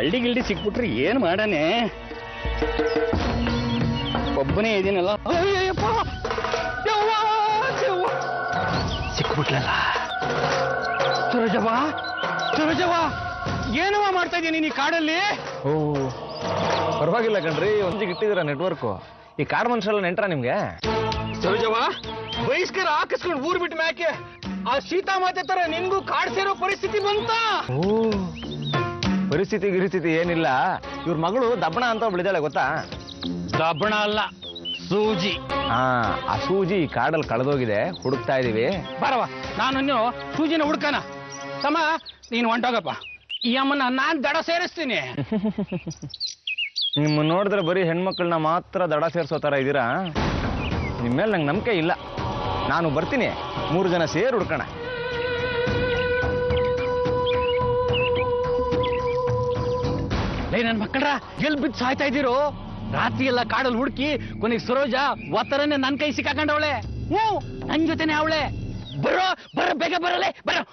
ಕಳ್ಳಿ ಗಿಲ್ಡಿ ಸಿಕ್ಬಿಟ್ರೆ ಏನ್ ಮಾಡಾನೆ? ಒಬ್ಬನೇ ಇದೀನಲ್ಲ. ಸಿಕ್ಬಿಟ್ಲಲ್ಲ. ಸರೋಜವ್ವ, ಸರೋಜವ್ವ, ಏನವ ಮಾಡ್ತಾ ಇದೀಯ ನೀನು ಈ ಕಾಡಲ್ಲಿ? ಓ ಪರವಾಗಿಲ್ಲ ಕಣ್ರಿ, ಒಂದಿಗೆ ಇಟ್ಟಿದ್ದೀರಾ ನೆಟ್ವರ್ಕು. ಈ ಕಾಡು ಮನುಷ್ಯಲ್ಲ ನೆಂಟ್ರ ನಿಮ್ಗೆ? ಸರೋಜವ್ವ, ಬಹಿಷ್ಕಾರ ಹಾಕಿಸ್ಕೊಂಡು ಊರ್ ಬಿಟ್ಟು ಮ್ಯಾಕೆ ಆ ಸೀತಾ ಮಾತೆ ತರ ನಿನ್ಗೂ ಕಾಡ್ ಸೇರೋ ಪರಿಸ್ಥಿತಿ ಬಂತ? ಓ ಪರಿಸ್ಥಿತಿ ಗಿರಿಸ್ಥಿತಿ ಏನಿಲ್ಲ. ಇವ್ರ ಮಗಳು ದಬ್ಬಣ ಅಂತ ಬೆಳಿದಾಳೆ ಗೊತ್ತಾ? ದಬ್ಬಣ ಅಲ್ಲ, ಸೂಜಿ. ಆ ಸೂಜಿ ಈ ಕಾಡಲ್ಲಿ ಕಳೆದೋಗಿದೆ, ಹುಡುಕ್ತಾ ಇದೀವಿ. ಬರವ, ನಾನು ಸೂಜಿನ ಹುಡ್ಕನ. ತಮ್ಮ ನೀನು ಹೊಂಟೋಗಪ್ಪ, ಈ ಅಮ್ಮನ ನಾನ್ ದಡ ಸೇರಿಸ್ತೀನಿ. ನಿಮ್ಮ ನೋಡಿದ್ರೆ ಬರೀ ಹೆಣ್ಮಕ್ಳನ್ನ ಮಾತ್ರ ದಡ ಸೇರ್ಸೋ ತರ ಇದ್ದೀರಾ. ನಿಮ್ಮೇಲೆ ನಂಗೆ ನಂಬಿಕೆ ಇಲ್ಲ. ನಾನು ಬರ್ತೀನಿ, 3 ಜನ ಸೇರಿ ಹುಡ್ಕೋಣ. ನನ್ನ ಮಕ್ಕಳ್ರ ಎಲ್ ಬಿದ್ದು ಸಾಯ್ತಾ ಇದ್ದೀರೋ? ರಾತ್ರಿ ಎಲ್ಲ ಕಾಡಲ್ಲಿ ಹುಡುಕಿ ಕೊನೆಗೆ ಸರೋಜ ಒತ್ತರನೇ ನನ್ ಕೈ ಸಿಕ್ಕಾಕೊಂಡವಳೆ. ನನ್ ಜೊತೆನೆ ಅವಳೆ. ಬರೋ ಬರ, ಬೇಗ ಬರಲೇ, ಬರೋ.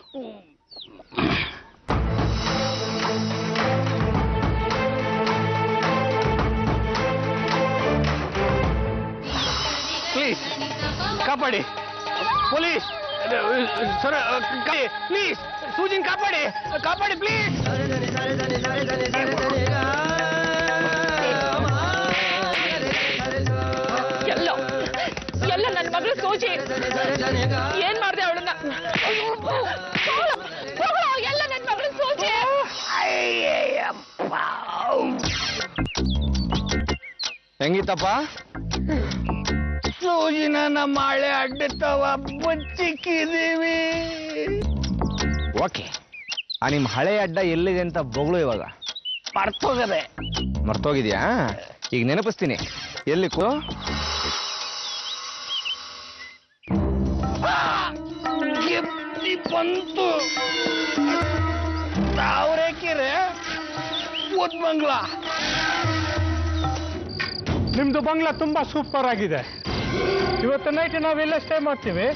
ಪ್ಲೀಸ್ ಕಾಪಾಡಿ, ಪೊಲೀಸ್ ಪ್ಲೀಸ್, ಸೂಜಿನ್ ಕಾಪಾಡಿ, ಕಾಪಾಡಿ ಪ್ಲೀಸ್. ಎಲ್ಲ ನನ್ನ ಮಗಳು ಸೂಜಿ. ಏನ್ ಮಾಡ್ದೆ ಅವಳನ್ನ? ಎಲ್ಲ ನನ್ನ ಮಗಳು ಸೂಜಿ. ಹೆಂಗಿತ್ತಪ್ಪ? ಸೂಜಿನ ನಮ್ಮ ಹಳೆ ಅಡ್ಡತ್ತವ ಬಚ್ಚಿಕ್ಕಿದೀವಿ. ಓಕೆ, ನಿಮ್ ಹಳೆ ಅಡ್ಡ ಎಲ್ಲಿದೆ ಅಂತ ಬೊಗಳು ಇವಾಗ ಮರ್ತೋಗದೆ. ಮರ್ತೋಗಿದ್ಯಾ? ಈಗ ನೆನಪಿಸ್ತೀನಿ. ಎಲ್ಲಿ ಬಂತು ತಾವರೇಕೆರೆ ಓದ್ ಬಂಗ್ಲಾ. ನಿಮ್ದು ಬಂಗ್ಲಾ ತುಂಬಾ ಸೂಪರ್ ಆಗಿದೆ. ಇವತ್ತು ನೈಟ್ ನಾವೆಲ್ಲ ಸ್ಟೇ ಮಾಡ್ತೀವಿ.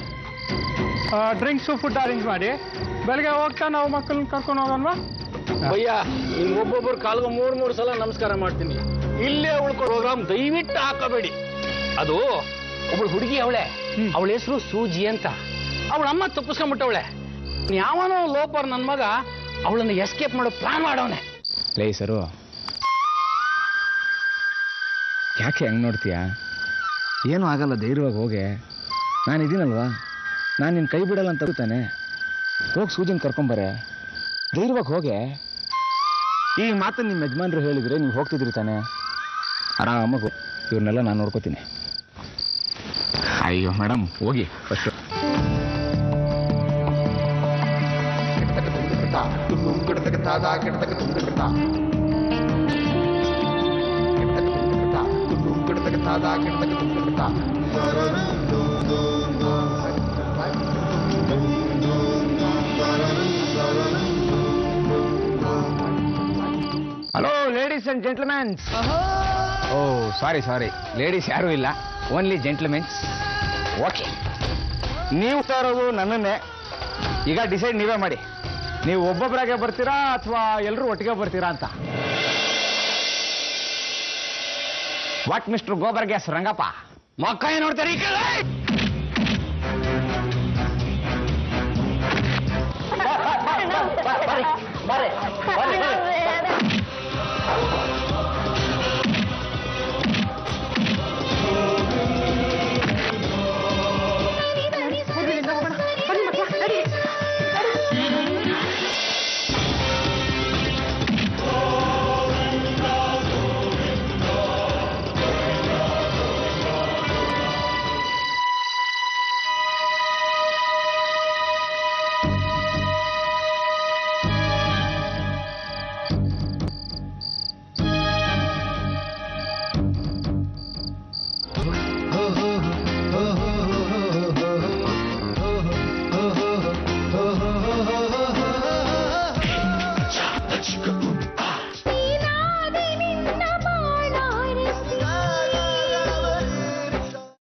ಡ್ರಿಂಕ್ಸು ಫುಡ್ ಅರೇಂಜ್ ಮಾಡಿ ಬೆಳಗ್ಗೆ ಹೋಗ್ತಾ ನಾವು ಮಕ್ಕಳನ್ನ ಕರ್ಕೊಂಡು ಹೋಗೋಣ. ಭಯ್ಯ, ನಿಮ್ ಒಬ್ಬೊಬ್ಬರು ಕಾಲ್ಗೂ 3 ಸಲ ನಮಸ್ಕಾರ ಮಾಡ್ತೀನಿ. ಇಲ್ಲೇ ಉಳ್ಕೊಂಡು ಪ್ರೋಗ್ರಾಮ್ ದಯವಿಟ್ಟು ಹಾಕಬೇಡಿ. ಅದು ಒಬ್ಬಳು ಹುಡುಗಿ ಅವಳೆ, ಅವಳ ಹೆಸರು ಸೂಜಿ ಅಂತ. ಅವಳ ಅಮ್ಮ ತಪ್ಪಿಸ್ಕೊಂಡ್ಬಿಟ್ಟವಳೆ. ಯಾವನೋ ಲೋಪರ್ ನನ್ನ ಮಗ ಅವಳನ್ನ ಎಸ್ಕೇಪ್ ಮಾಡೋ ಪ್ಲಾನ್ ಮಾಡವನೆ. ಲೇ ಸರು, ಯಾಕೆ ಹೆಂಗ್ ನೋಡ್ತೀಯಾ? ಏನೂ ಆಗಲ್ಲ, ಧೈರ್ಯವಾಗಿ ಹೋಗೆ. ನಾನಿದ್ದೀನಲ್ವಾ, ನಾನು ನಿನ್ನ ಕೈ ಬಿಡಲ್ಲ ಅಂತ ತಾನೆ. ಹೋಗಿ ಸೂಜಿನ ಕರ್ಕೊಂಬರೆ, ಧೈರ್ಯವಾಗಿ ಹೋಗೆ. ಈ ಮಾತನ್ನು ನಿಮ್ಮ ಯಜಮಾನ್ರು ಹೇಳಿದ್ರೆ ನೀವು ಹೋಗ್ತಿದ್ರಿ ತಾನೆ. ಆರಾಮಾಗಿ ಇವ್ರನ್ನೆಲ್ಲ ನಾನು ನೋಡ್ಕೋತೀನಿ. ಅಯ್ಯೋ ಮೇಡಮ್, ಹೋಗಿ first. Hello ladies and gentlemens. Oh sorry, ladies ಯಾರೂ ಇಲ್ಲ, ಓನ್ಲಿ ಜೆಂಟ್ಲ್ಮೆನ್ಸ್. ಓಕೆ, ನೀವು ತರೋದು ನನ್ನನ್ನೇ. ಈಗ ಡಿಸೈಡ್ ನೀವೇ ಮಾಡಿ, ನೀವು ಒಬ್ಬೊಬ್ಬರಾಗೆ ಬರ್ತೀರಾ ಅಥವಾ ಎಲ್ಲರೂ ಒಟ್ಟಿಗೆ ಬರ್ತೀರಾ ಅಂತ. What mister gobar gas Rangappa? ಮಕ್ಕ ಏನ್ ನೋಡ್ತಾರೆ ಈ ಕಡೆ?